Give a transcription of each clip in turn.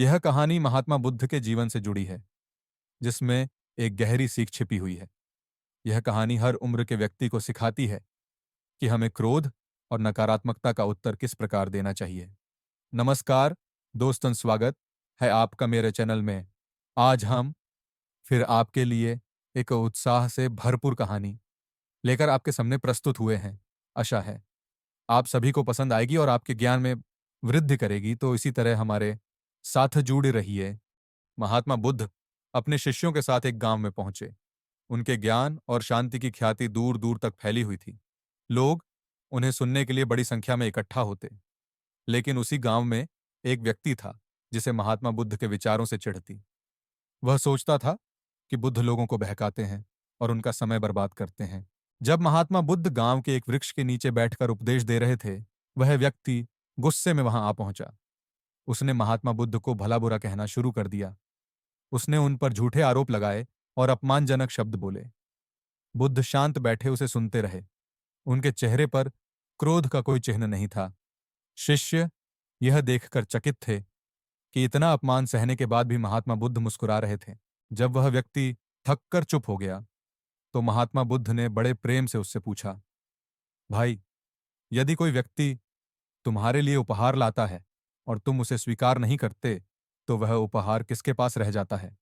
यह कहानी महात्मा बुद्ध के जीवन से जुड़ी है, जिसमें एक गहरी सीख छिपी हुई है। यह कहानी हर उम्र के व्यक्ति को सिखाती है कि हमें क्रोध और नकारात्मकता का उत्तर किस प्रकार देना चाहिए। नमस्कार दोस्तन, स्वागत है आपका मेरे चैनल में। आज हम फिर आपके लिए एक उत्साह से भरपूर कहानी लेकर आपके सामने प्रस्तुत हुए हैं। आशा है आप सभी को पसंद आएगी और आपके ज्ञान में वृद्धि करेगी, तो इसी तरह हमारे साथ जुड़े रहिए। महात्मा बुद्ध अपने शिष्यों के साथ एक गांव में पहुंचे। उनके ज्ञान और शांति की ख्याति दूर दूर तक फैली हुई थी। लोग उन्हें सुनने के लिए बड़ी संख्या में इकट्ठा होते। लेकिन उसी गांव में एक व्यक्ति था जिसे महात्मा बुद्ध के विचारों से चिढ़ थी। वह सोचता था कि बुद्ध लोगों को बहकाते हैं और उनका समय बर्बाद करते हैं। जब महात्मा बुद्ध गांव के एक वृक्ष के नीचे बैठकर उपदेश दे रहे थे, वह व्यक्ति गुस्से में वहां आ पहुंचा। उसने महात्मा बुद्ध को भला बुरा कहना शुरू कर दिया। उसने उन पर झूठे आरोप लगाए और अपमानजनक शब्द बोले। बुद्ध शांत बैठे उसे सुनते रहे। उनके चेहरे पर क्रोध का कोई चिन्ह नहीं था। शिष्य यह देखकर चकित थे कि इतना अपमान सहने के बाद भी महात्मा बुद्ध मुस्कुरा रहे थे। जब वह व्यक्ति थककर चुप हो गया, तो महात्मा बुद्ध ने बड़े प्रेम से उससे पूछा, भाई, यदि कोई व्यक्ति तुम्हारे लिए उपहार लाता है और तुम उसे स्वीकार नहीं करते, तो वह उपहार किसके पास रह जाता है?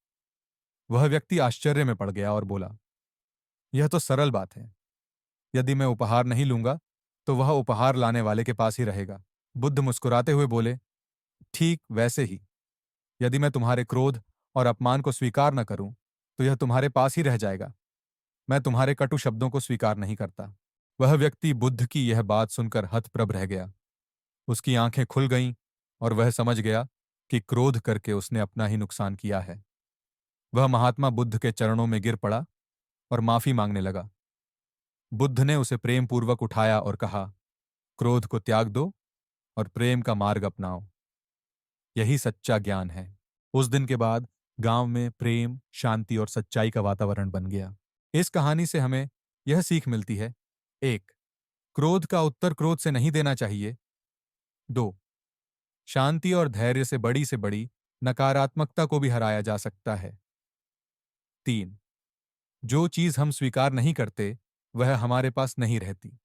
वह व्यक्ति आश्चर्य में पड़ गया और बोला, यह तो सरल बात है। यदि मैं उपहार नहीं लूंगा, तो वह उपहार लाने वाले के पास ही रहेगा। बुद्ध मुस्कुराते हुए बोले, ठीक वैसे ही, यदि मैं तुम्हारे क्रोध और अपमान को स्वीकार न करूं, तो यह तुम्हारे पास ही रह जाएगा। मैं तुम्हारे कटु शब्दों को स्वीकार नहीं करता। वह व्यक्ति बुद्ध की यह बात सुनकर हतप्रभ रह गया। उसकी आंखें खुल गईं और वह समझ गया कि क्रोध करके उसने अपना ही नुकसान किया है। वह महात्मा बुद्ध के चरणों में गिर पड़ा और माफी मांगने लगा। बुद्ध ने उसे प्रेम पूर्वक उठाया और कहा, क्रोध को त्याग दो और प्रेम का मार्ग अपनाओ। यही सच्चा ज्ञान है। उस दिन के बाद गांव में प्रेम, शांति और सच्चाई का वातावरण बन गया। इस कहानी से हमें यह सीख मिलती है: 1. क्रोध का उत्तर क्रोध से नहीं देना चाहिए। 2. शांति और धैर्य से बड़ी नकारात्मकता को भी हराया जा सकता है। 3. जो चीज हम स्वीकार नहीं करते, वह हमारे पास नहीं रहती।